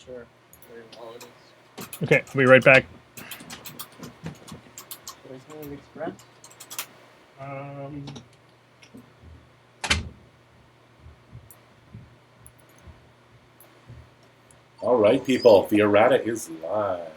sure very well it is. Okay, I'll be right back. Voicemail Express? All right, people. The Errata is live.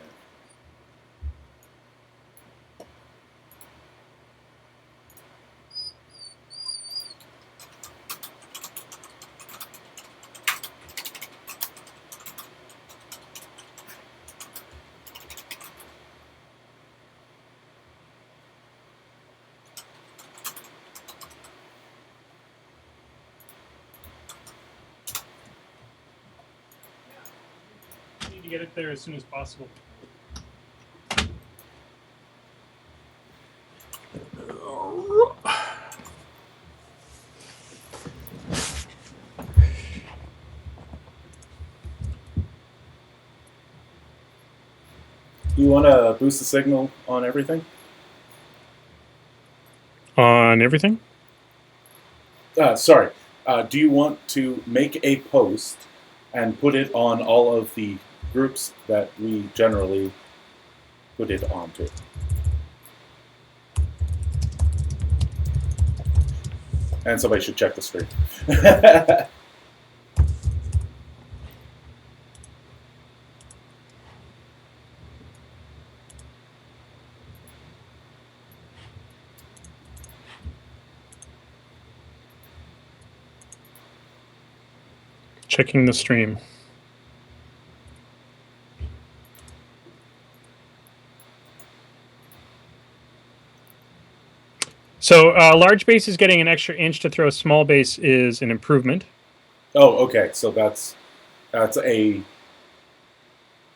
I need to get it there as soon as possible. Do you want to boost the signal on everything? On everything? Sorry. Do you want to make a post and put it on all of the groups that we generally put it onto? And somebody should check the stream. Checking the stream. So large base is getting an extra inch to throw. Small base is an improvement. Oh, okay. So that's a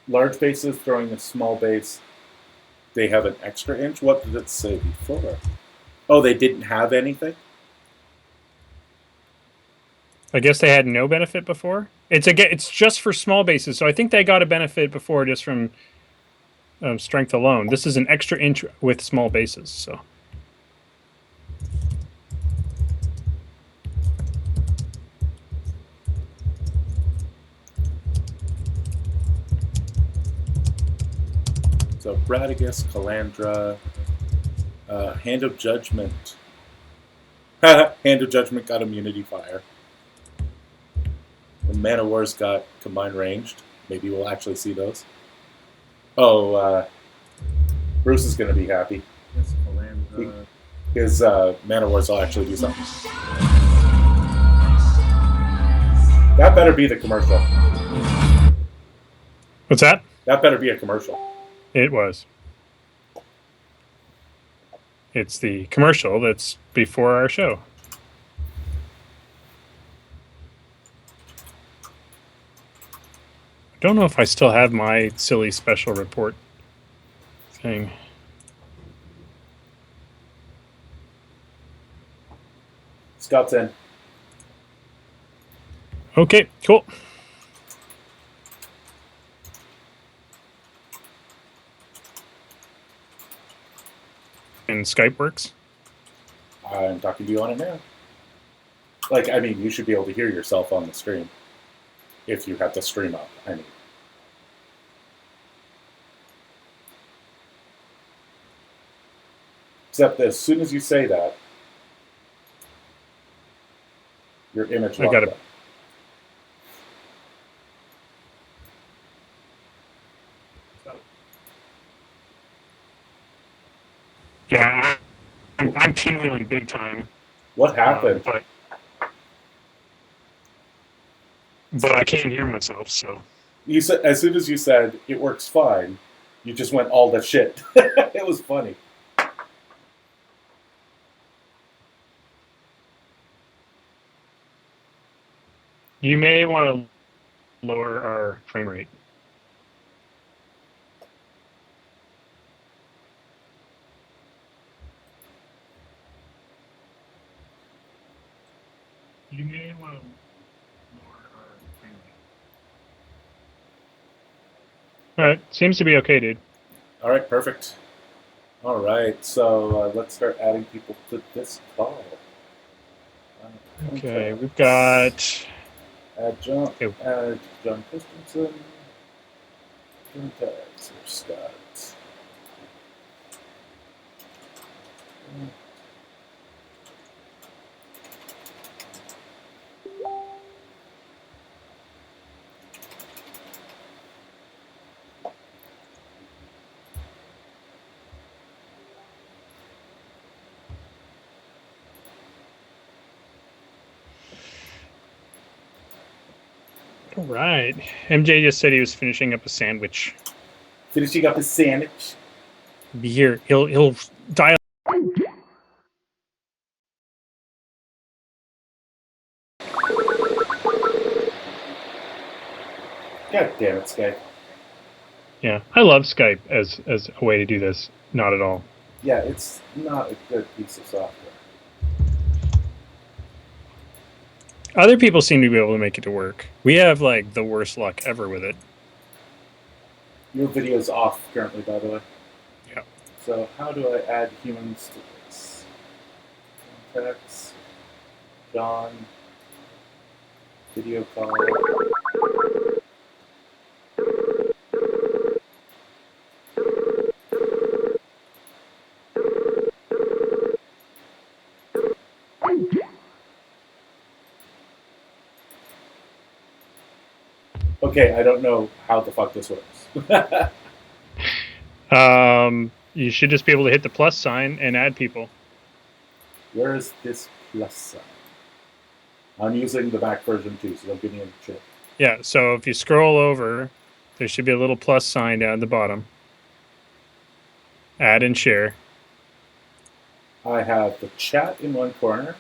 large base is throwing a small base. They have an extra inch. What did it say before? Oh, they didn't have anything? I guess they had no benefit before. It's just for small bases, so I think they got a benefit before just from strength alone. This is an extra inch with small bases, so. So Bradigus, Calandra, Hand of Judgment. Hand of Judgment got Immunity Fire. The Mana Wars got Combined Ranged. Maybe we'll actually see those. Oh, Bruce is going to be happy. Yes, Calandra. His Mana Wars will actually do something. That better be the commercial. What's that? That better be a commercial. It was. It's the commercial that's before our show. I don't know if I still have my silly special report thing. Scott's in. Okay, cool. And Skype works? I'm talking to you on it now. Like, I mean, you should be able to hear yourself on the stream. If you have the stream up, I mean. Except as soon as you say that, your image locked up. Yeah, I'm team-wheeling big time. What happened? But I can't hear myself, so. You said as soon as you said it works fine, you just went all the shit. It was funny. You may want to lower our frame rate. You may want to lower our frame rate. All right, seems to be okay, dude. All right, perfect. All right, so let's start adding people to this call. Okay, we've got... Add John Christensen. Contacts or Scott. All right. MJ just said he was finishing up a sandwich. Finishing up his sandwich. Be here. He'll dial. God damn it, Skype. Yeah, I love Skype as a way to do this. Not at all. Yeah, it's not a good piece of software. Other people seem to be able to make it to work. We have like the worst luck ever with it. Your video's off currently, by the way. Yeah. So how do I add humans to this? Contacts. John. Video call. Okay, I don't know how the fuck this works. You should just be able to hit the plus sign and add people. Where is this plus sign? I'm using the Mac version too, so don't give me any shit. Yeah, so if you scroll over, there should be a little plus sign down at the bottom. Add and share. I have the chat in one corner.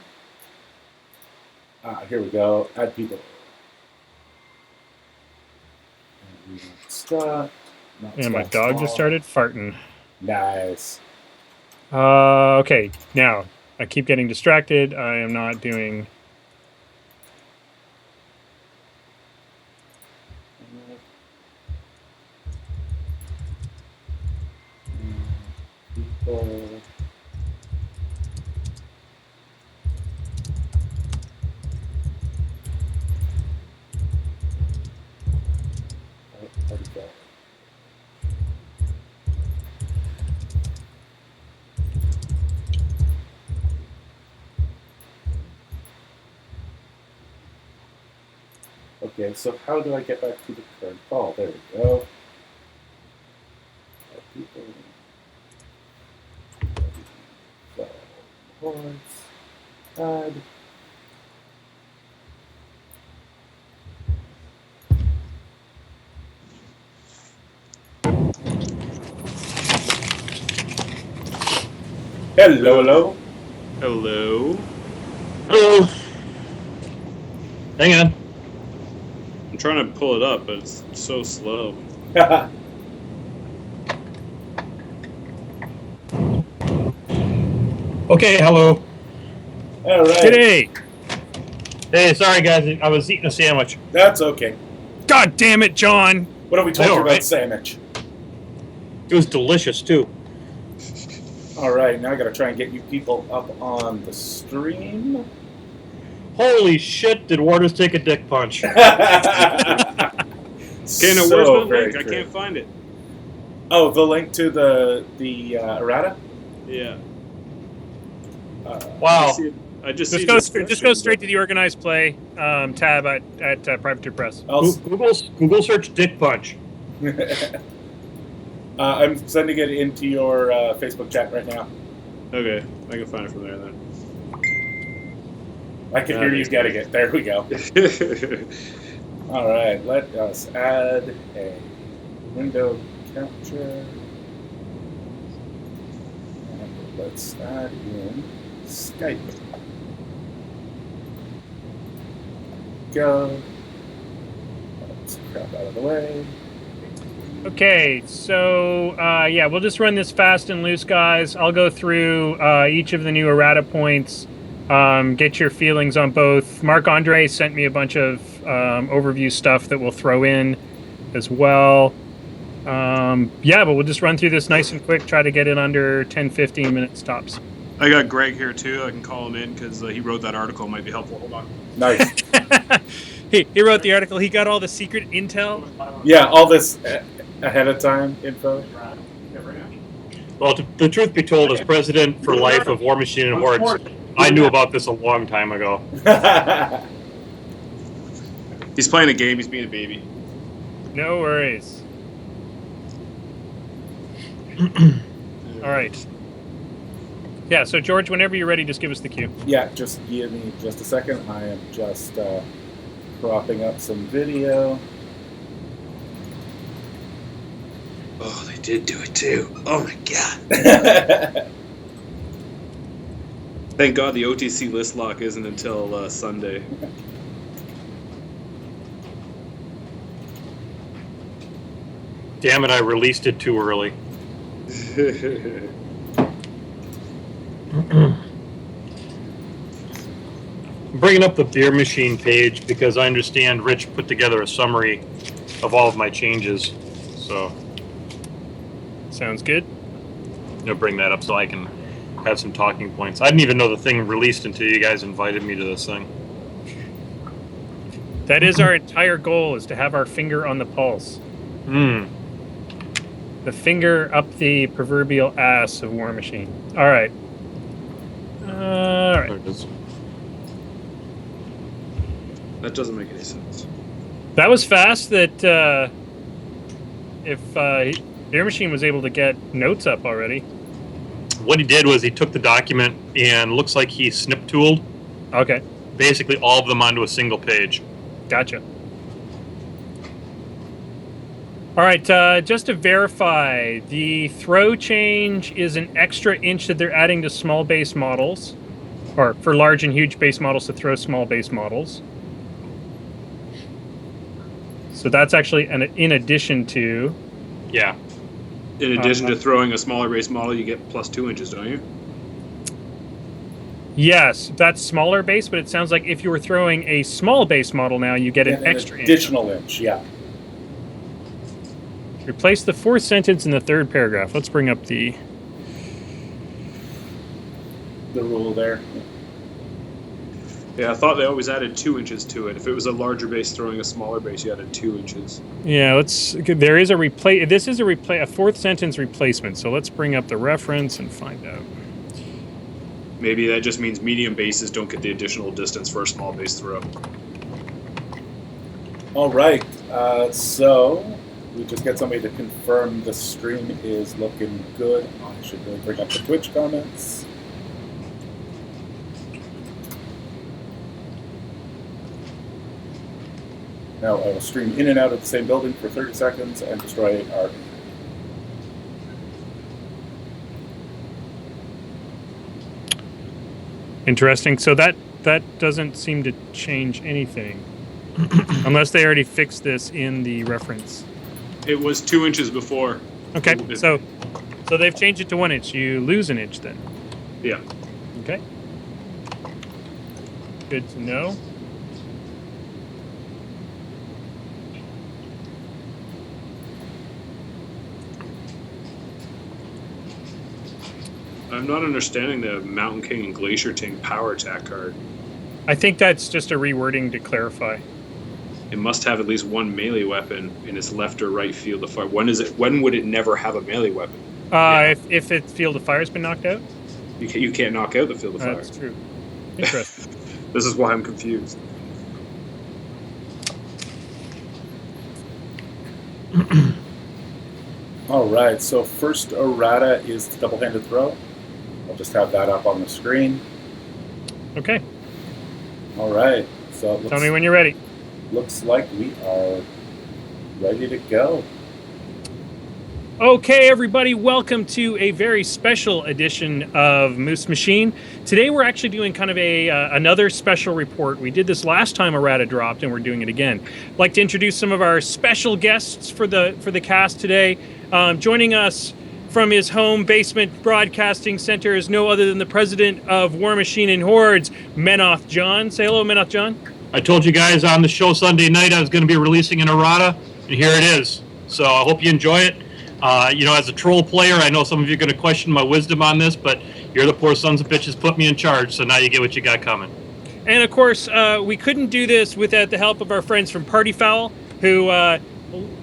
Here we go. Add people. And we want Scott. And my dog just started farting. Nice. Okay, now I keep getting distracted. I am not doing. People. Where'd it go? Okay, so how do I get back to the current call? There we go. People. Add. Hello. Hello. Hello. Hang on. I'm trying to pull it up, but it's so slow. Okay, hello. All right. Today. Hey, sorry guys, I was eating a sandwich. That's okay. God damn it, John! What have we told I know, you about right? sandwich? It was delicious too. All right, now I got to try and get you people up on the stream. Holy shit, did Waters take a dick punch? Okay, now where's the link? I can't find it. Oh, the link to the Errata? Yeah. Wow. I just Just see go discussion, just go straight but- to the organized play tab at Privateer Press. Google search dick punch. I'm sending it into your Facebook chat right now. Okay, I can find it from there then. I can hear you getting it. There we go. All right, let us add a window capture. And let's add in Skype. Go. Let's crap out of the way. Okay, so yeah, we'll just run this fast and loose, guys. I'll go through each of the new errata points, get your feelings on both. Marc Andre sent me a bunch of overview stuff that we'll throw in as well. Yeah, but we'll just run through this nice and quick, try to get it under 10-15 minutes tops. I got Greg here too. I can call him in because he wrote that article. It might be helpful. Hold on. Nice. He wrote the article. He got all the secret intel. Yeah, all this ahead of time info? Well, the truth be told, as president for life of War Machine and Hordes, I knew about this a long time ago. He's playing a game. He's being a baby. No worries. All right. Yeah, so George, whenever you're ready, just give us the cue. Yeah, just give me just a second. I am just cropping up some video. Oh, they did do it too. Oh my god. Thank God the OTC list lock isn't until Sunday. Damn it, I released it too early. I'm bringing up the beer machine page because I understand Rich put together a summary of all of my changes. So Sounds good. I'll bring that up so I can have some talking points. I didn't even know the thing released until you guys invited me to this thing. That is our entire goal, is to have our finger on the pulse. The finger up the proverbial ass of War Machine. All right. There it is. That doesn't make any sense. That was fast. That if Beer Machine was able to get notes up already. What he did was he took the document and looks like he snip tooled Okay, basically all of them onto a single page. gotcha. All right, just to verify, the throw change is an extra inch that they're adding to small base models, or for large and huge base models to throw small base models. So that's actually in addition to. Yeah. In addition to throwing a smaller base model, you get plus 2 inches, don't you? Yes, that's smaller base, but it sounds like if you were throwing a small base model now, you get an extra additional inch. Yeah. Replace the fourth sentence in the third paragraph. Let's bring up the rule there. Yeah, I thought they always added 2 inches to it. If it was a larger base throwing a smaller base, you added 2 inches. Yeah, let's. There is a replace. This is a fourth sentence replacement. So let's bring up the reference and find out. Maybe that just means medium bases don't get the additional distance for a small base throw. All right. So we just get somebody to confirm the stream is looking good. I should really bring up the Twitch comments. Now I will stream in and out of the same building for 30 seconds and destroy our... Interesting. So that doesn't seem to change anything, unless they already fixed this in the reference. It was 2 inches before. Okay, so they've changed it to 1 inch. You lose an inch then. Yeah. Okay. Good to know. I'm not understanding the Mountain King and Glacier King power attack card. I think that's just a rewording to clarify. It must have at least one melee weapon in its left or right field of fire. When would it never have a melee weapon? If its field of fire has been knocked out? You can't knock out the field of fire. That's true. Interesting. This is why I'm confused. All right, so first errata is the double-handed throw. I'll just have that up on the screen. Okay. All right, so it Tell me when you're ready. Looks like we are ready to go. Okay, everybody, welcome to a very special edition of Moose Machine. Today we're actually doing kind of another special report. We did this last time Errata dropped, and we're doing it again. I'd like to introduce some of our special guests for the cast today. Joining us from his home basement broadcasting center is no other than the president of War Machine and Hordes, Menoth John. Say hello, Menoth John. I told you guys on the show Sunday night I was going to be releasing an errata, and here it is. So I hope you enjoy it. As a troll player, I know some of you are going to question my wisdom on this, but you're the poor sons of bitches put me in charge, so now you get what you got coming. And of course, we couldn't do this without the help of our friends from Party Foul, who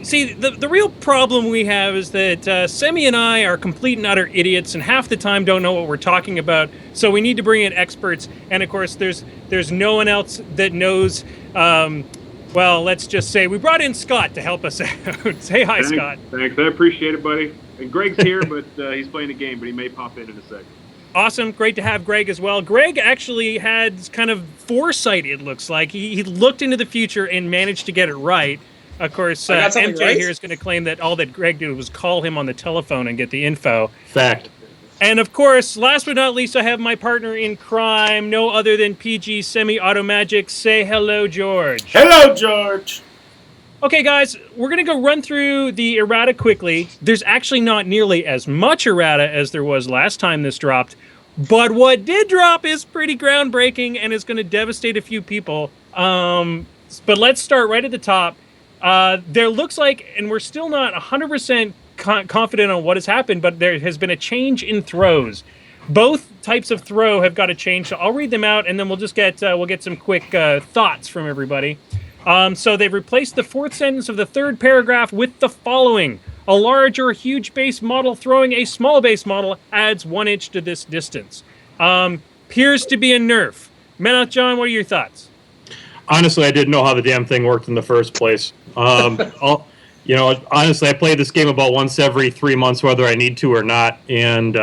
See, the real problem we have is that Semi and I are complete and utter idiots, and half the time don't know what we're talking about. So we need to bring in experts, and of course, there's no one else that knows. Well, let's just say we brought in Scott to help us out. Say hi, Scott. Thanks. I appreciate it, buddy. And Greg's here, but he's playing a game, but he may pop in a second. Awesome. Great to have Greg as well. Greg actually had kind of foresight, it looks like. He looked into the future and managed to get it right. Of course, MJ right? here is going to claim that all that Greg did was call him on the telephone and get the info. Fact. And of course, last but not least, I have my partner in crime, no other than PG Semi-Auto Magic. Say hello, George. Hello, George. Okay, guys, we're going to go run through the errata quickly. There's actually not nearly as much errata as there was last time this dropped, but what did drop is pretty groundbreaking and is going to devastate a few people. But let's start right at the top. There looks like, and we're still not 100% confident on what has happened, but there has been a change in throws. Both types of throw have got to change, so I'll read them out, and then we'll just get some quick thoughts from everybody. So they've replaced the fourth sentence of the third paragraph with the following. A large or huge base model throwing a small base model adds 1 inch to this distance. Appears to be a nerf. Menoth John, what are your thoughts? Honestly, I didn't know how the damn thing worked in the first place. Honestly, I play this game about once every 3 months, whether I need to or not. And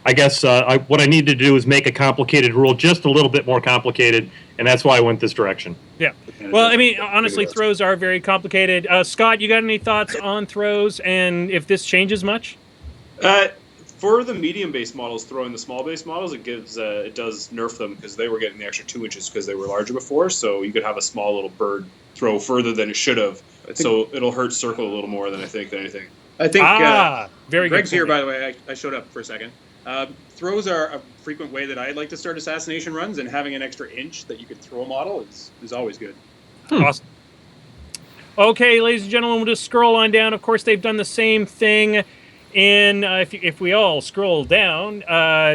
I guess what I need to do is make a complicated rule just a little bit more complicated, and that's why I went this direction. Yeah. Well, I mean, honestly, throws are very complicated. Scott, you got any thoughts on throws and if this changes much? For the medium-based models throwing the small-based models, it does nerf them because they were getting the extra 2 inches because they were larger before. So you could have a small little bird throw further than it should have. So it'll hurt circle a little more than anything. I think very Greg's good here, by the way. I showed up for a second. Throws are a frequent way that I like to start assassination runs, and having an extra inch that you could throw a model is always good. Awesome. Okay, ladies and gentlemen, we'll just scroll on down. Of course, they've done the same thing in, if we all scroll down,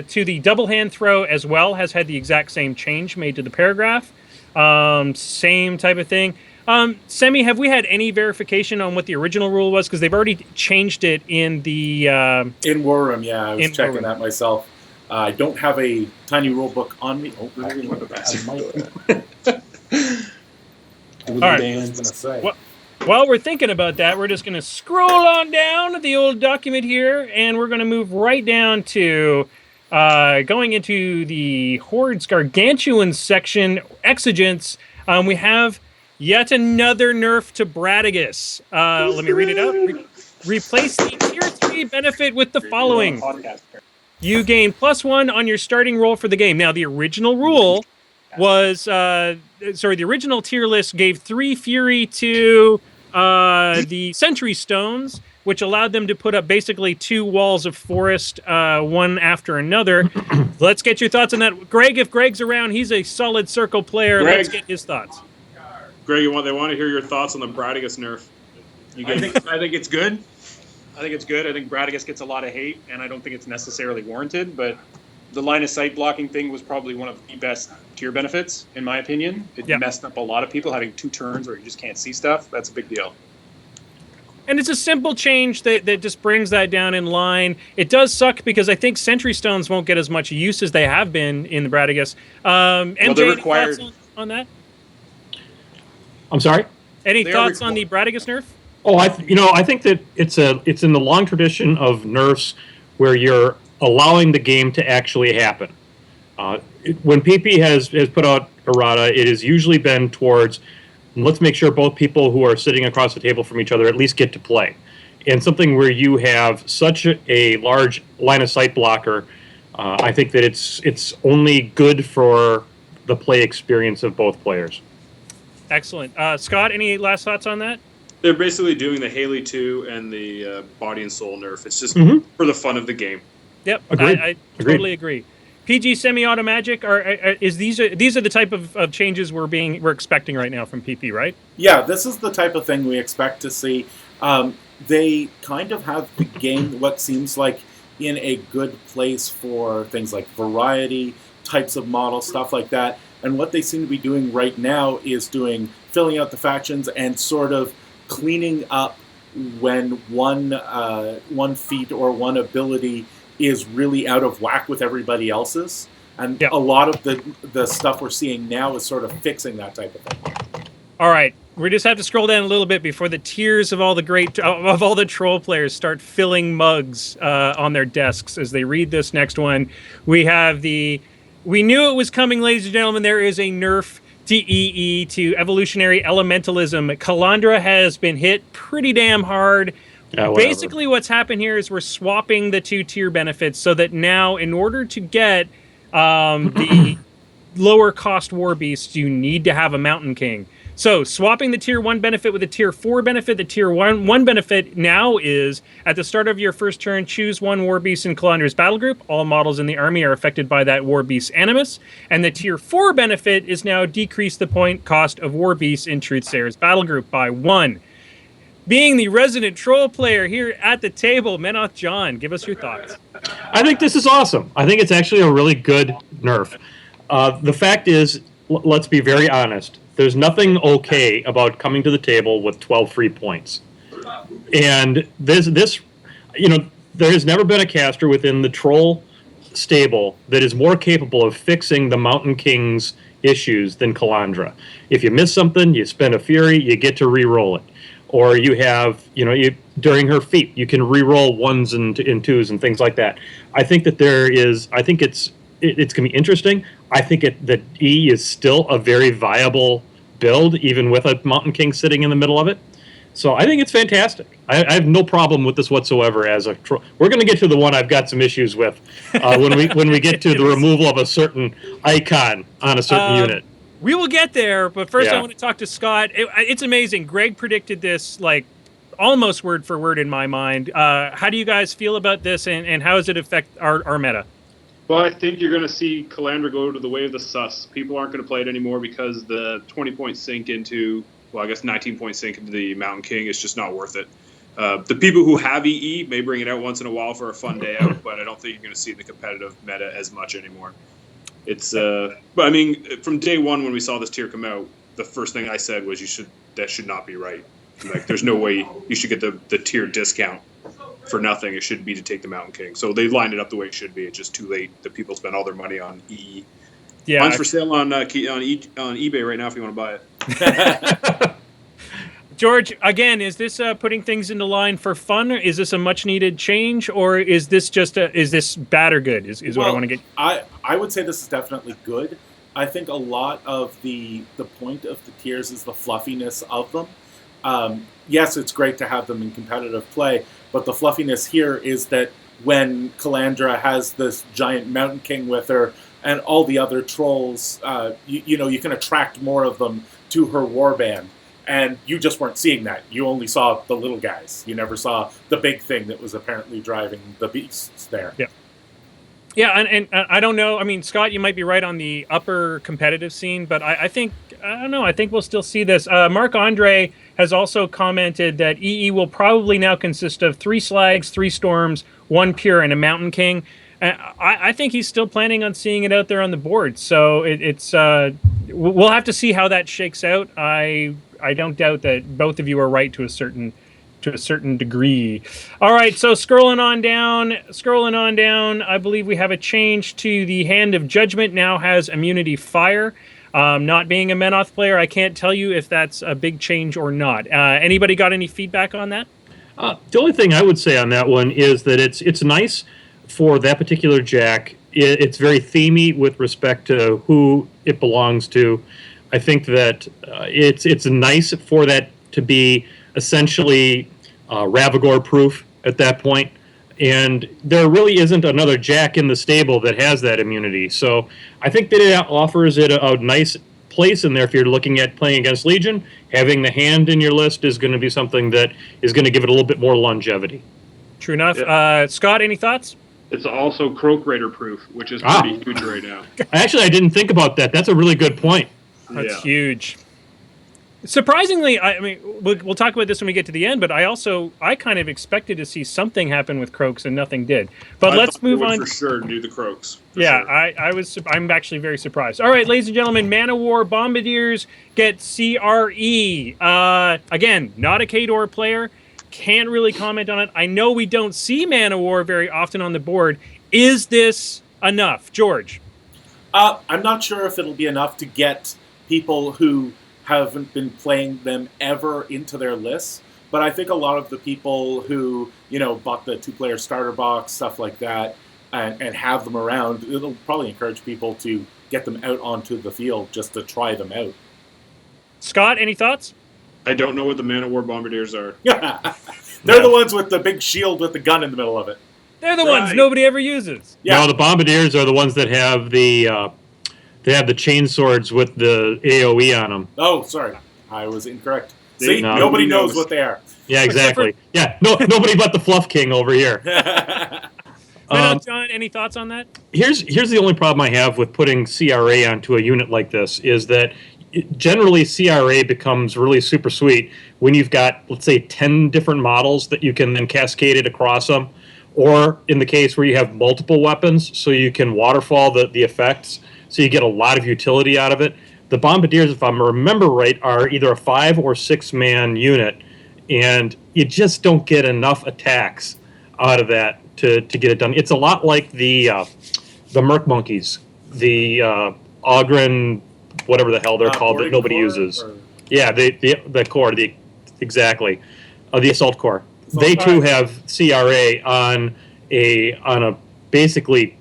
to the double hand throw as well, has had the exact same change made to the paragraph. Same type of thing. Semi, have we had any verification on what the original rule was? Because they've already changed it in the... In War Room, yeah, I was checking War that myself. I don't have a tiny rule book on me. Oh, all right. While we're thinking about that, we're just going to scroll on down the old document here, and we're going to move right down to going into the Horde's Gargantuan section, Exigence. We have yet another nerf to Bradigus. Let me read it out. Replace the Tier 3 benefit with the following. You gain +1 on your starting roll for the game. Now, the original rule was... the original tier list gave 3 Fury to the Sentry Stones, which allowed them to put up basically 2 walls of forest, one after another. Let's get your thoughts on that. Greg, if Greg's around, he's a solid circle player. Greg. Let's get his thoughts. Greg, they want to hear your thoughts on the Bradigus nerf. I think it's good. I think Bradigus gets a lot of hate, and I don't think it's necessarily warranted, but the line of sight blocking thing was probably one of the best tier benefits, in my opinion. It messed up a lot of people having 2 turns where you just can't see stuff. That's a big deal. And it's a simple change that just brings that down in line. It does suck because I think Sentry Stones won't get as much use as they have been in the Bradigus. MJ, required. any thoughts on that? I'm sorry? Any thoughts on the Bradigus nerf? Oh, I think that it's in the long tradition of nerfs where you're allowing the game to actually happen. When PP has put out errata, it has usually been towards, let's make sure both people who are sitting across the table from each other at least get to play. And something where you have such a large line of sight blocker, I think that it's only good for the play experience of both players. Excellent. Scott, any last thoughts on that? They're basically doing the Haley 2 and the Body and Soul nerf. It's just for the fun of the game. Yep, Agreed. I totally agree. PG Semi-Auto Magic, these are the type of changes we're expecting right now from PP, right? Yeah, this is the type of thing we expect to see. They kind of have the game what seems like in a good place for things like variety, types of model, stuff like that. And what they seem to be doing right now is filling out the factions and sort of cleaning up when one feat or one ability is really out of whack with everybody else's. And Yep. a lot of the stuff we're seeing now is sort of fixing that type of thing. All right, we just have to scroll down a little bit before the tiers of all the troll players start filling mugs on their desks as they read this next one. We knew it was coming, ladies and gentlemen. There is a nerf to EE, to evolutionary elementalism. Kalandra has been hit pretty damn hard. Yeah, Basically, what's happened here is we're swapping the 2-tier benefits so that now, in order to get the lower cost war beasts, you need to have a Mountain King. So swapping the tier 1 benefit with a tier 4 benefit, the tier 1 benefit now is at the start of your first turn, choose one war beast in Kalandra's battle group. All models in the army are affected by that war beast animus. And the tier 4 benefit is now decrease the point cost of war beasts in Truthsayer's battle group by 1. Being the resident troll player here at the table, Menoth John, give us your thoughts. I think this is awesome. I think it's actually a really good nerf. The fact is, let's be very honest. There's nothing okay about coming to the table with 12 free points. And this, there has never been a caster within the troll stable that is more capable of fixing the Mountain King's issues than Kalandra. If you miss something, you spend a fury, you get to re-roll it. Or you have, during her feat, you can re-roll 1s and 2s and things like that. I think that it's going to be interesting. I think that E is still a very viable build, even with a Mountain King sitting in the middle of it. So I think it's fantastic. I have no problem with this whatsoever. We're going to get to the one I've got some issues with when we get to the removal of a certain icon on a certain unit. We will get there, but first Yeah. I want to talk to Scott. It's amazing. Greg predicted this almost word for word in my mind. How do you guys feel about this, and how does it affect our meta? Well, I think you're going to see Kalandra go to the way of the sus. People aren't going to play it anymore because the 20-point sink into, 19-point sink into the Mountain King is just not worth it. The people who have EE may bring it out once in a while for a fun day out, but I don't think you're going to see the competitive meta as much anymore. It's, but I mean, from day one when we saw this tier come out, the first thing I said was that should not be right. There's no way you should get the tier discount for nothing. It should be to take the Mountain King. So they lined it up the way it should be. It's just too late that people spend all their money on EE. Yeah, Mine's for sale on eBay right now if you want to buy it. George, again, is this putting things into line for fun? Is this a much needed change, or is this is this bad or good? Is what I want to get. I would say this is definitely good. I think a lot of the point of the tiers is the fluffiness of them. Yes, it's great to have them in competitive play, but the fluffiness here is that when Kalandra has this giant Mountain King with her and all the other trolls, you can attract more of them to her warband. And you just weren't seeing that. You only saw the little guys. You never saw the big thing that was apparently driving the beasts there. Yeah. Yeah, and I don't know. I mean, Scott, you might be right on the upper competitive scene, but I think, I don't know, I think we'll still see this. Mark Andre has also commented that EE will probably now consist of 3 Slags, 3 Storms, 1 Pure, and a Mountain King. I think he's still planning on seeing it out there on the board. So we'll have to see how that shakes out. I don't doubt that both of you are right to a certain degree. All right, so scrolling on down, I believe we have a change to the Hand of Judgment now has immunity fire. Not being a Menoth player, I can't tell you if that's a big change or not. Anybody got any feedback on that? The only thing I would say on that one is that it's nice for that particular Jack. It's very themey with respect to who it belongs to. I think that it's nice for that to be essentially Ravagore proof at that point. And there really isn't another Jack in the stable that has that immunity. So I think that it offers it a nice place in there if you're looking at playing against Legion. Having the hand in your list is going to be something that is going to give it a little bit more longevity. True enough. Yeah. Scott, any thoughts? It's also Croak Raider proof, which is pretty huge right now. Actually, I didn't think about that. That's a really good point. That's huge. Surprisingly, I mean, we'll talk about this when we get to the end, but I kind of expected to see something happen with Croaks and nothing did. But I let's thought they move would on. for sure do the Croaks. For Yeah, sure. I'm actually very surprised. All right, ladies and gentlemen, Man of War Bombardiers get CRE. Again, not a Kador player. Can't really comment on it. I know we don't see Man of War very often on the board. Is this enough, George? I'm not sure if it'll be enough to get people who haven't been playing them ever into their lists, but I think a lot of the people who, bought the two-player starter box, stuff like that, and have them around, it'll probably encourage people to get them out onto the field just to try them out. Scott, any thoughts? I don't know what the Man of War Bombardiers are. They're the ones with the big shield with the gun in the middle of it. They're the ones nobody ever uses. Yeah. No, the Bombardiers are the ones that have the chain swords with the AOE on them. Oh, sorry. I was incorrect. They- See, no. nobody knows what they are. Yeah, exactly. Yeah, nobody but the Fluff King over here. John, any thoughts on that? Here's the only problem I have with putting CRA onto a unit like this is that generally CRA becomes really super sweet when you've got, let's say, 10 different models that you can then cascade it across them, or in the case where you have multiple weapons, so you can waterfall the effects, so you get a lot of utility out of it. The Bombardiers, if I remember right, are either a 5 or 6 man unit, and you just don't get enough attacks out of that to get it done. It's a lot like the Merc Monkeys, the Ogren, whatever the hell they're called that nobody uses. Yeah, the core, exactly, the Assault Corps. They too have CRA on a basically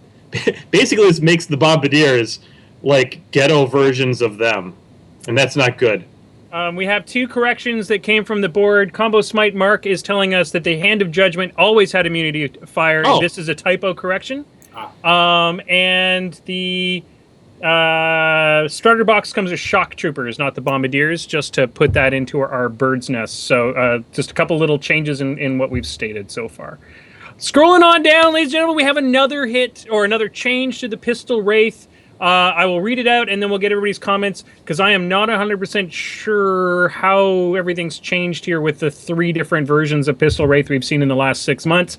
this makes the Bombardiers like ghetto versions of them, and that's not good. We have two corrections that came from the board. Combo Smite Mark is telling us that the Hand of Judgment always had immunity to fire. Oh. This is a typo correction. And the starter box comes with Shock Troopers, not the Bombardiers, just to put that into our bird's nest. So just a couple little changes in what we've stated so far. Scrolling on down, ladies and gentlemen, we have another hit or another change to the Pistol Wraith. I will read it out and then we'll get everybody's comments because I am not 100% sure how everything's changed here with the 3 different versions of Pistol Wraith we've seen in the last 6 months.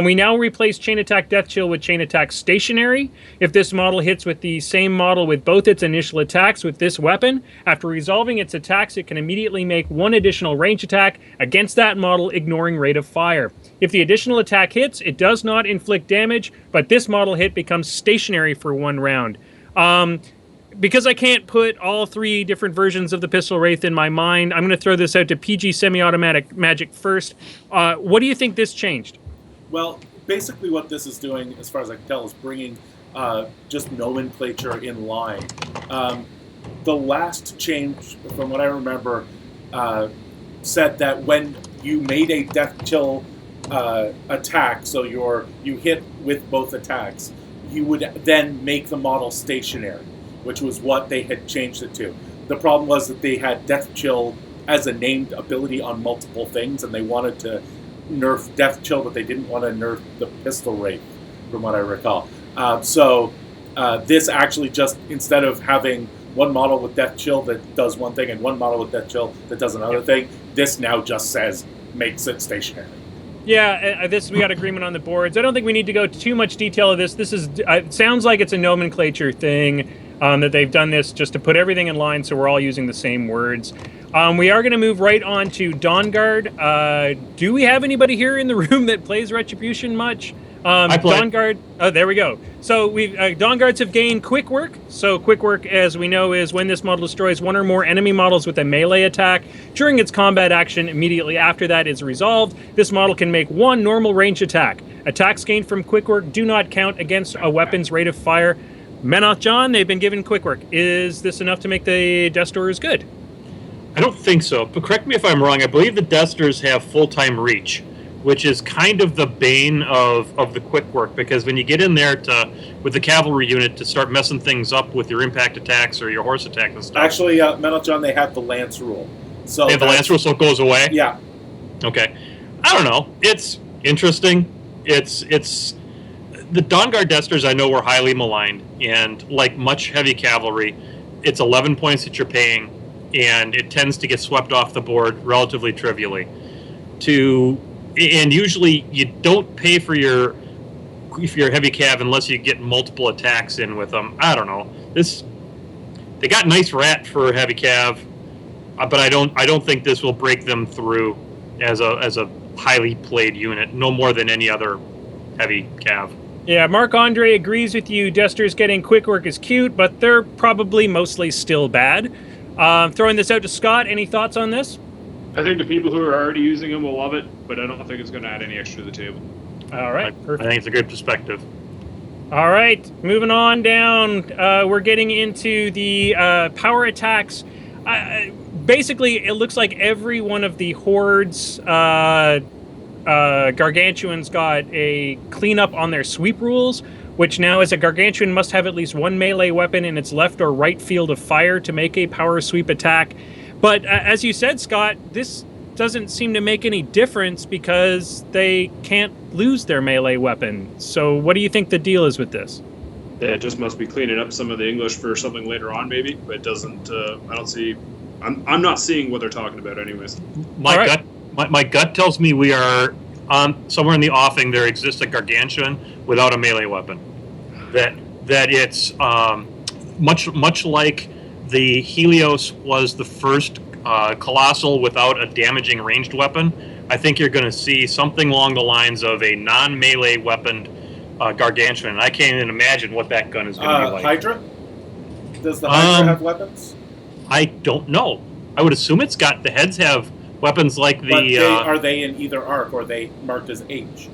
We now replace Chain Attack Death Chill with Chain Attack Stationary. If this model hits with the same model with both its initial attacks with this weapon, after resolving its attacks, it can immediately make 1 additional range attack against that model, ignoring rate of fire. If the additional attack hits, it does not inflict damage, but this model hit becomes stationary for 1 round. Because I can't put all 3 different versions of the Pistol Wraith in my mind, I'm going to throw this out to PG Semi-Automatic Magic first. What do you think this changed? Well, basically what this is doing, as far as I can tell, is bringing just nomenclature in line. The last change, from what I remember, said that when you made a Death Chill attack, so you hit with both attacks, you would then make the model stationary, which was what they had changed it to. The problem was that they had Death Chill as a named ability on multiple things, and they wanted to nerf Death Chill, but they didn't want to nerf the Pistol Wraith, from what I recall. So this actually just, instead of having one model with Death Chill that does one thing and one model with Death Chill that does another thing, this now just makes it stationary. Yeah, we got agreement on the boards. I don't think we need to go too much detail of this. This is it sounds like it's a nomenclature thing that they've done this just to put everything in line so we're all using the same words. We are going to move right on to Dawn Guard. Do we have anybody here in the room that plays Retribution much? I play. Dawn Guard. Oh, there we go. So Dawn Guards have gained Quick Work. So Quick Work, as we know, is when this model destroys 1 or more enemy models with a melee attack during its combat action. Immediately after that is resolved, this model can make 1 normal range attack. Attacks gained from Quick Work do not count against a weapon's rate of fire. Menoth John, they've been given Quick Work. Is this enough to make the Destroyers good? I don't think so, but correct me if I'm wrong. I believe the Desters have full-time reach, which is kind of the bane of the Quick Work, because when you get in there with the cavalry unit to start messing things up with your impact attacks or your horse attack and stuff. Actually, Metal John, they have the Lance rule. So they have the Lance rule, so it goes away? Yeah. Okay. I don't know. It's interesting. It's the Dawn Guard Desters I know were highly maligned, and like much heavy cavalry, it's 11 points that you're paying and it tends to get swept off the board relatively trivially. And usually you don't pay for your heavy cav unless you get multiple attacks in with them. I don't know. They got nice rat for heavy cav, but I don't think this will break them through as a highly played unit, no more than any other heavy cav. Yeah, Marc-Andre agrees with you. Jester's getting quick work is cute, but they're probably mostly still bad. Throwing this out to Scott, any thoughts on this? I think the people who are already using them will love it, but I don't think it's going to add any extra to the table. All right, I perfect. think it's a good perspective. All right, moving on down. We're getting into the power attacks. Basically, it looks like every one of the hordes Gargantuans got a cleanup on their sweep rules, which now is a Gargantuan must have at least one melee weapon in its left or right field of fire to make a power sweep attack. But as you said, Scott, this doesn't seem to make any difference because they can't lose their melee weapon. So what do you think the deal is with this? Yeah, it just must be cleaning up some of the English for something later on, maybe. But it doesn't. I don't see. I'm not seeing what they're talking about, anyways. My gut tells me we are somewhere in the offing. There exists a Gargantuan without a melee weapon. That it's much like the Helios was the first Colossal without a damaging ranged weapon. I think you're going to see something along the lines of a non-melee weaponed Gargantuan. And I can't even imagine what that gun is going to be like. Hydra? Does the Hydra have weapons? I don't know. I would assume the heads have weapons like the... But are they in either arc, or are they marked as H?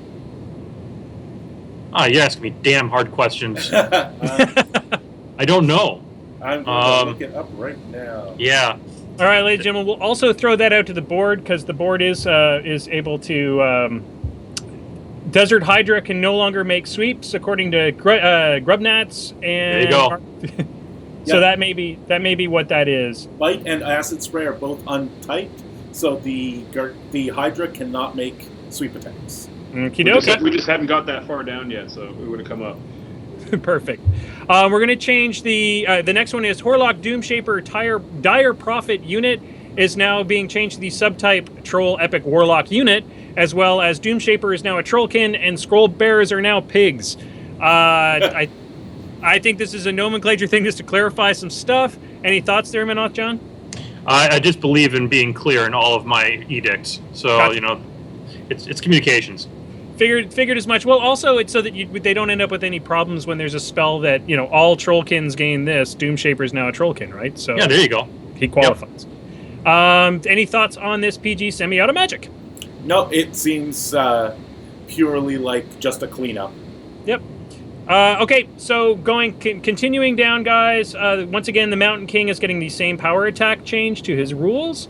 You're asking me damn hard questions. I don't know. I'm going to look it up right now. Yeah. All right, ladies and gentlemen, we'll also throw that out to the board because the board is able to... Desert Hydra can no longer make sweeps, according to Grubnats. And there you go. So that may be what that is. Bite and Acid Spray are both untyped, so the Hydra cannot make sweep attacks. Okey-doke. We just haven't got that far down yet, so it would have come up. Perfect. We're going to change the next one is Horlock Doomshaper Dire Prophet unit is now being changed to the subtype Troll Epic Warlock unit, as well as Doomshaper is now a Trollkin and Scroll Bearers are now pigs. I think this is a nomenclature thing just to clarify some stuff. Any thoughts there, Manoth John? I just believe in being clear in all of my edicts. So, Gotcha. It's communications. Figured as much. Well, also it's so that they don't end up with any problems when there's a spell that, all Trollkins gain this. Doomshaper is now a Trollkin, right? So yeah, there you go. He qualifies. Yep. Any thoughts on this PG semi-auto magic? No, it seems purely like just a cleanup. Yep. Okay, so continuing down, guys. Once again, the Mountain King is getting the same power attack change to his rules.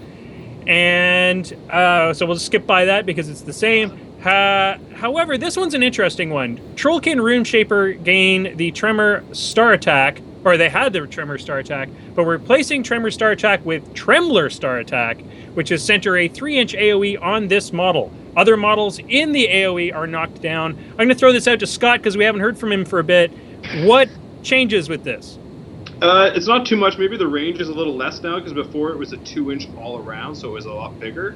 And so we'll just skip by that because it's the same. However, this one's an interesting one. Trollkin Runeshaper gain the Tremor Star Attack, or they had the Tremor Star Attack, but we're replacing Tremor Star Attack with Trembler Star Attack, which is center a 3-inch AoE on this model. Other models in the AoE are knocked down. I'm going to throw this out to Scott because we haven't heard from him for a bit. What changes with this? It's not too much. Maybe the range is a little less now because before it was a 2-inch all around, so it was a lot bigger.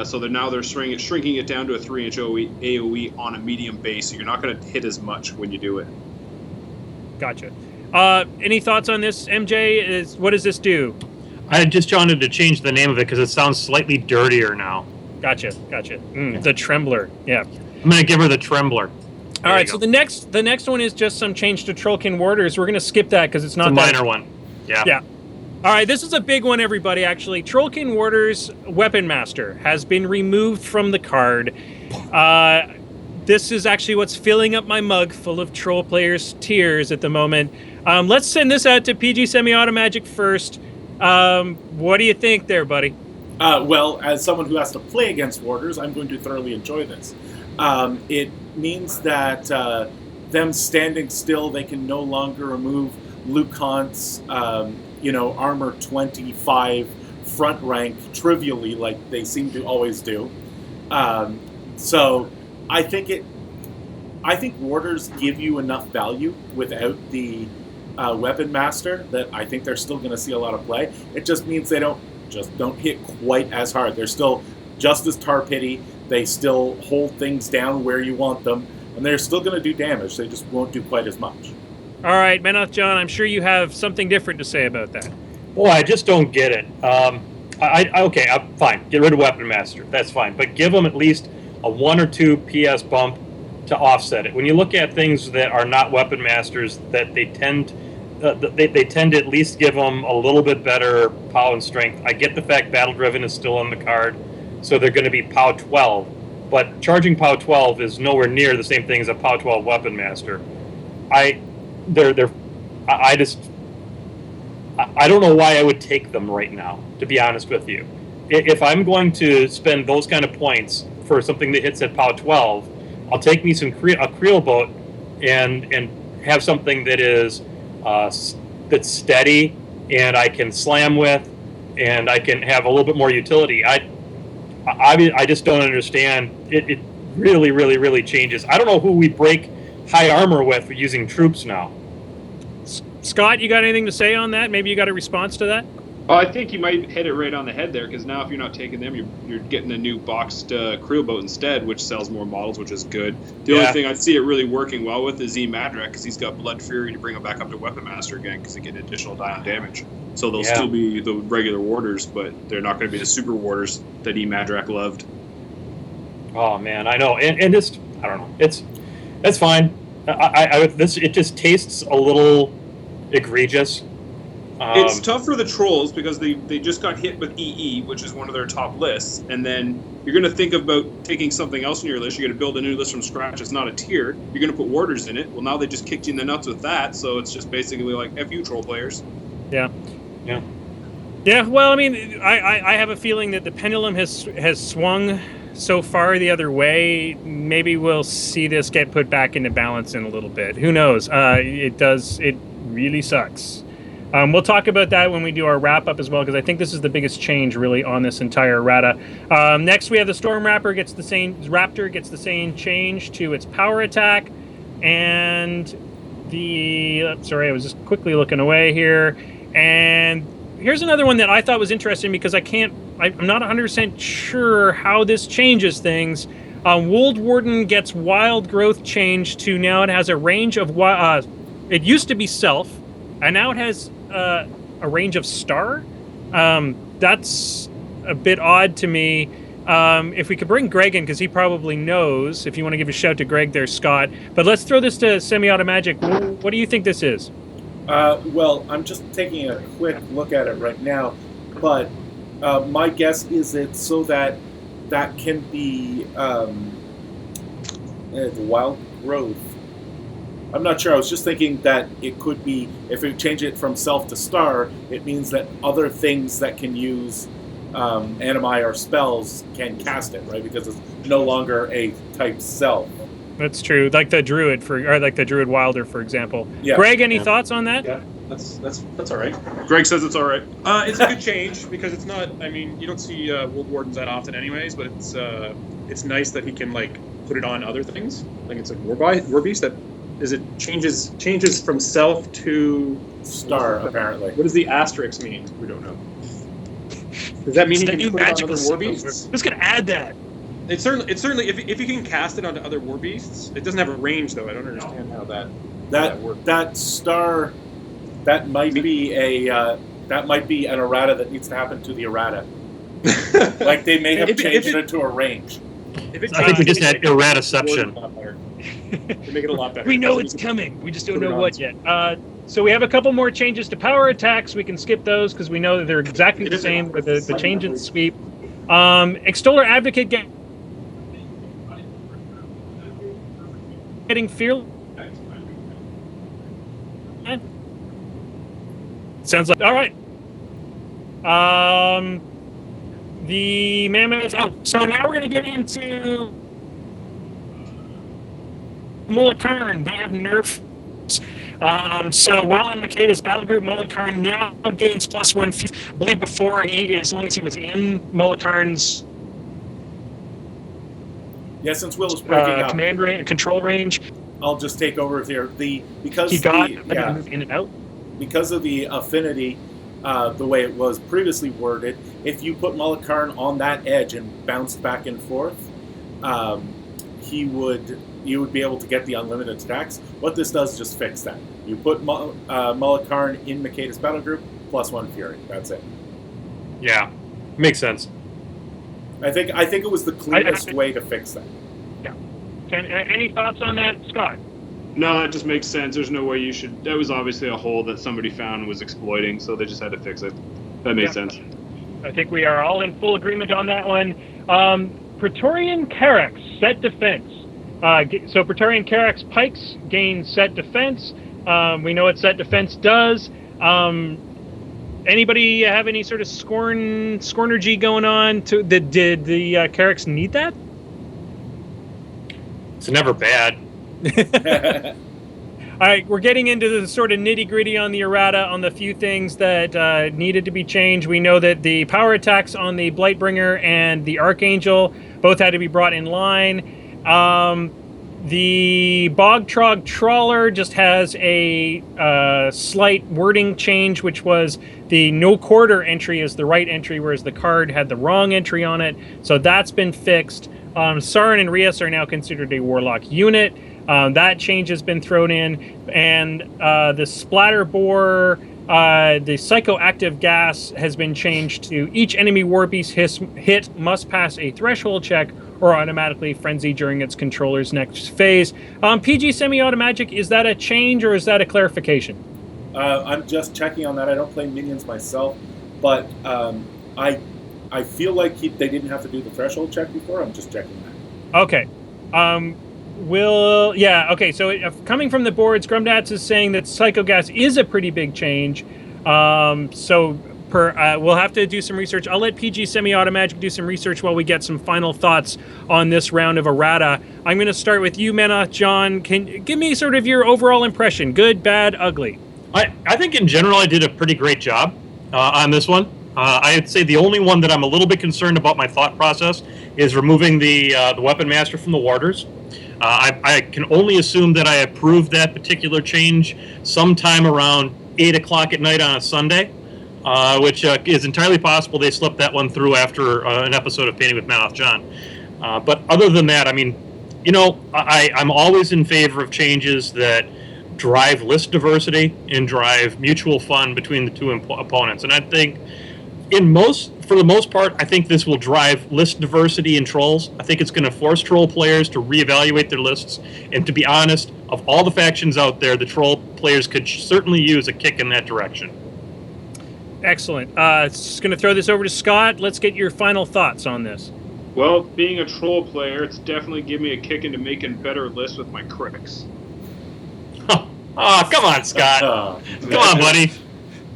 So they're shrinking it down to a 3-inch AoE on a medium base, so you're not going to hit as much when you do it. Gotcha. Any thoughts on this, MJ? What does this do? I just wanted to change the name of it because it sounds slightly dirtier now. Gotcha. The Trembler. Yeah. I'm going to give her the Trembler. All right, so the next one is just some change to Trollkin Warders. We're going to skip that because it's not a minor one. Yeah. All right, this is a big one, everybody, actually. Trollkin Warders Weapon Master has been removed from the card. This is actually what's filling up my mug full of Troll players' tears at the moment. Let's send this out to PG Semi-Auto Magic first. What do you think there, buddy? Well, as someone who has to play against Warders, I'm going to thoroughly enjoy this. It means that them standing still, they can no longer remove Lucan's, armor 25 front rank trivially like they seem to always do. So I think Warders give you enough value without the Weapon Master that I think they're still going to see a lot of play. It just means they don't hit quite as hard. They're still just as tar pity. They still hold things down where you want them, and they're still going to do damage. They just won't do quite as much. All right, Menoth John, I'm sure you have something different to say about that. Well, I just don't get it. Okay, I'm fine. Get rid of Weapon Master. That's fine. But give them at least a 1 or 2 PS bump to offset it. When you look at things that are not Weapon Masters, that they tend to at least give them a little bit better POW and strength. I get the fact Battle Driven is still on the card, so they're going to be POW 12. But charging POW 12 is nowhere near the same thing as a POW 12 Weapon Master. I don't know why I would take them right now, to be honest with you. If I'm going to spend those kind of points for something that hits at POW 12, I'll take me a Creel boat and have something that is that's steady and I can slam with, and I can have a little bit more utility. I just don't understand. It really, really, really changes. I don't know who we break high armor with using troops now. Scott, you got anything to say on that? Maybe you got a response to that? Oh, I think you might hit it right on the head there, because now if you're not taking them, you're getting a new boxed Creel boat instead, which sells more models, which is good. The only thing I see it really working well with is Madrak, because he's got Blood Fury to bring him back up to Weapon Master again, because he get additional die on damage. So they'll still be the regular warders, but they're not going to be the super warders that Madrak loved. Oh man, I know, and it's, I don't know, that's fine. It just tastes a little egregious. It's tough for the trolls because they just got hit with EE, which is one of their top lists, and then you're going to think about taking something else in your list. You're going to build a new list from scratch. It's not a tier. You're going to put warders in it. Well, now they just kicked you in the nuts with that, so it's just basically like F you, troll players. Yeah. Well, I mean, I have a feeling that the pendulum has swung so far the other way. Maybe we'll see this get put back into balance in a little bit. Who knows? It really sucks. We'll talk about that when we do our wrap-up as well, because I think this is the biggest change, really, on this entire errata. Next, we have the Storm Raptor gets the same change to its power attack, and sorry, I was just quickly looking away here. And here's another one that I thought was interesting, because I'm not 100% sure how this changes things. Wold Warden gets Wild Growth changed to now it has a range of... it used to be Self, and now it has a range of Star. That's a bit odd to me. If we could bring Greg in, because he probably knows, if you want to give a shout to Greg there, Scott. But let's throw this to Semi-Automagic. What do you think this is? Well, I'm just taking a quick look at it right now, but my guess is it's so that can be Wild Growth. I'm not sure. I was just thinking that it could be, if we change it from Self to Star, it means that other things that can use Animai or spells can cast it, right? Because it's no longer a type Self. That's true. Like the Druid like the Druid Wilder, for example. Yeah. Greg, any thoughts on that? Yeah, that's all right. Greg says it's all right. It's a good change because it's not. I mean, you don't see Wold Wardens that often, anyways. But it's nice that he can put it on other things. Like it's like War Beast that changes from Self to Star, apparently. What does the asterisk mean? We don't know. Does that mean It's he the can new put it on magical other War Beasts? Who's gonna add that? It's certainly if you can cast it onto other War Beasts, it doesn't have a range though. I don't understand how that works. That Star, that might be an errata that needs to happen to the errata. Like they may have changed it to a range. I think we just had errataception. To make it a lot better. We know it's coming. We just don't know what yet. So we have a couple more changes to power attacks. We can skip those because we know that they're exactly the same with the change in sweep. Extoller Advocate getting fear. Sounds like all right. The Mammoth. Oh, so now we're going to get into Mullikarn. They have nerfs. So while in Makeda's battle group, Mullikarn now gains +1. I believe before as long as he was in Mullikarn's since Will is breaking up, control range, I'll just take over here. Because he got move in and out. because of the affinity, the way it was previously worded, if you put Malakarn on that edge and bounced back and forth, you would be able to get the unlimited attacks. What this does is just fix that. You put Malakarn in Makeda's battle group, +1 Fury. That's it. Yeah, makes sense. I think it was the cleanest way to fix that. Yeah. Any thoughts on that, Scott? No, that just makes sense. There's no way you should. That was obviously a hole that somebody found and was exploiting, so they just had to fix it. That makes sense. I think we are all in full agreement on that one. Praetorian Carrack's set defense. So Praetorian Carrack's pikes gain set defense. We know what set defense does. Anybody have any sort of scornergy going on? Did the Carracks need that? It's never bad. All right, we're getting into the sort of nitty-gritty on the errata, on the few things that needed to be changed. We know that the power attacks on the Blightbringer and the Archangel both had to be brought in line. The Bogtrog Trawler just has a slight wording change, which was the no quarter entry is the right entry, whereas the card had the wrong entry on it. So that's been fixed. Sarin and Rias are now considered a Warlock unit. That change has been thrown in. And the Splatter Boar, the Psychoactive Gas has been changed to each enemy War Beast hit must pass a threshold check or automatically frenzy during its controller's next phase. PG Semi-Automagic, is that a change or is that a clarification? I'm just checking on that. I don't play minions myself, but I feel like they didn't have to do the threshold check before. I'm just checking that. Okay. Okay, so coming from the boards, Grumdats is saying that Psychogas is a pretty big change. We'll have to do some research. I'll let PG Semi-Automagic do some research while we get some final thoughts on this round of errata. I'm going to start with you, Mena. John, can give me sort of your overall impression. Good, bad, ugly. I think in general I did a pretty great job on this one. I'd say the only one that I'm a little bit concerned about my thought process is removing the Weapon Master from the Warders. I can only assume that I approved that particular change sometime around 8 o'clock at night on a Sunday, which is entirely possible they slipped that one through after an episode of Painting with Mouth John. But other than that, I mean, I'm always in favor of changes that drive list diversity and drive mutual fun between the two opponents. And I think for the most part, I think this will drive list diversity in trolls. I think it's going to force troll players to reevaluate their lists. And to be honest, of all the factions out there, the troll players could certainly use a kick in that direction. Excellent. Just going to throw this over to Scott. Let's get your final thoughts on this. Well, being a troll player, it's definitely given me a kick into making better lists with my critics. Oh, come on, Scott. Come on, buddy.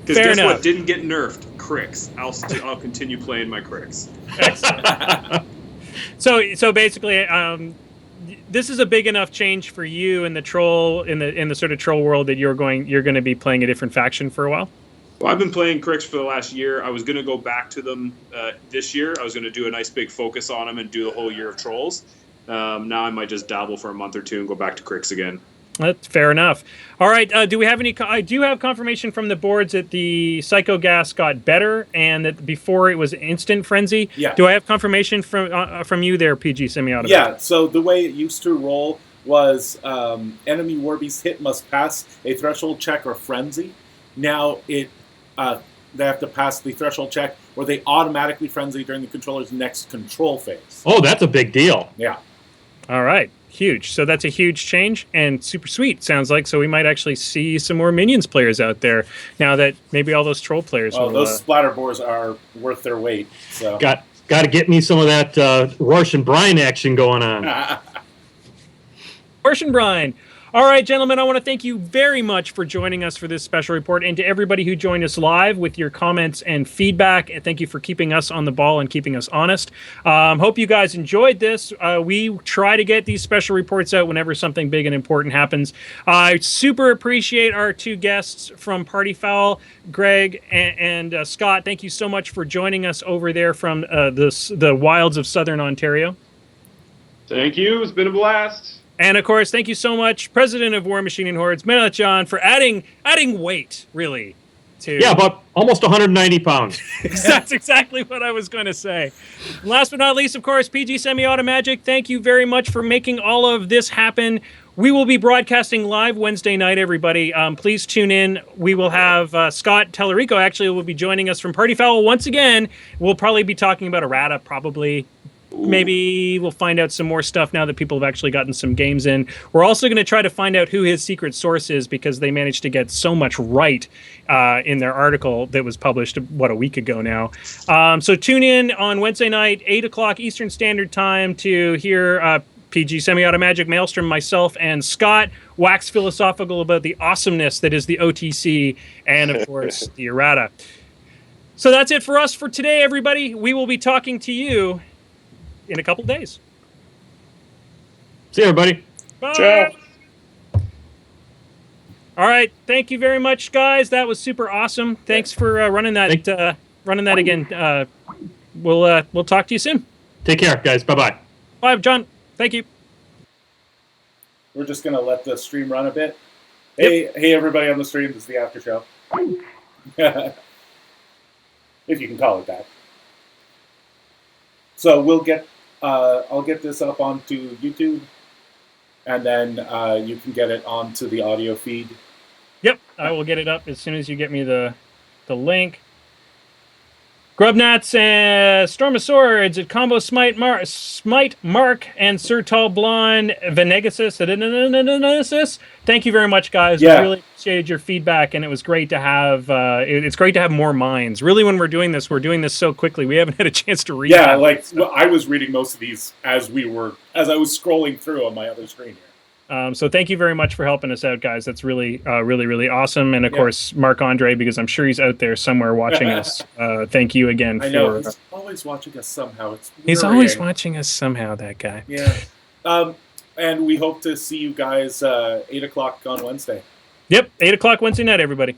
Because Fair guess enough. what didn't get nerfed? Cricks. I'll continue playing my cricks. So basically, this is a big enough change for you in the troll in the sort of troll world that you're going to be playing a different faction for a while. Well, I've been playing cricks for the last year. I was going to go back to them this year. I was going to do a nice big focus on them and do the whole year of trolls. Now I might just dabble for a month or two and go back to cricks again. That's fair enough. All right. Do we have any? I do have confirmation from the boards that the Psycho Gas got better, and that before it was instant frenzy. Yeah. Do I have confirmation from you there, PG Semi-Automatic? Yeah. So the way it used to roll was enemy War Beast hit must pass a threshold check or frenzy. Now they have to pass the threshold check, or they automatically frenzy during the controller's next control phase. Oh, that's a big deal. Yeah. All right. Huge. So that's a huge change and super sweet, sounds like. So we might actually see some more Minions players out there now that maybe all those troll players will... Those splatter boars are worth their weight. So Got to get me some of that Rorsch and Brine action going on. Rorsch and Brine. All right, gentlemen, I want to thank you very much for joining us for this special report, and to everybody who joined us live with your comments and feedback. And thank you for keeping us on the ball and keeping us honest. Hope you guys enjoyed this. We try to get these special reports out whenever something big and important happens. I super appreciate our two guests from Party Foul, Greg and Scott. Thank you so much for joining us over there from the wilds of Southern Ontario. Thank you. It's been a blast. And of course, thank you so much, President of War Machine and Hordes, Menet John, for adding weight, really. Yeah, but almost 190 pounds. That's exactly what I was going to say. And last but not least, of course, PG Semi-Auto Magic, thank you very much for making all of this happen. We will be broadcasting live Wednesday night, everybody. Please tune in. We will have Scott Tellerico, actually, will be joining us from Party Foul once again. We'll probably be talking about Errata, probably. Maybe we'll find out some more stuff now that people have actually gotten some games in. We're also going to try to find out who his secret source is, because they managed to get so much right in their article that was published, a week ago now. So tune in on Wednesday night, 8 o'clock Eastern Standard Time, to hear PG Semi-Auto Magic, Maelstrom, myself, and Scott wax philosophical about the awesomeness that is the OTC and, of course, the Errata. So that's it for us for today, everybody. We will be talking to you in a couple days. See you, everybody. Bye. Ciao. All right. Thank you very much, guys. That was super awesome. Thanks for running that. Running that again. We'll talk to you soon. Take care, guys. Bye-bye. Bye, John. Thank you. We're just gonna let the stream run a bit. Hey, everybody on the stream. This is the after show. If you can call it that. So I'll get this up onto YouTube, and then you can get it onto the audio feed. Yep, I will get it up as soon as you get me the link. Grubnats and Storm of Swords at Combo Smite Mark and Sir Tall Blonde Venegasis. Thank you very much, guys. Yeah. We really appreciated your feedback, and it was great to have. It's great to have more minds. Really, when we're doing this so quickly. We haven't had a chance to read. Yeah, I was reading most of these as I was scrolling through on my other screen here. So thank you very much for helping us out, guys. That's really, really awesome. And of course, Marc Andre, because I'm sure he's out there somewhere watching us. Thank you again. I know he's alwaalways watching us somehow. He's always watching us somehow. That guy. Yeah. And we hope to see you guys 8 o'clock on Wednesday. Yep, 8 o'clock Wednesday night, everybody.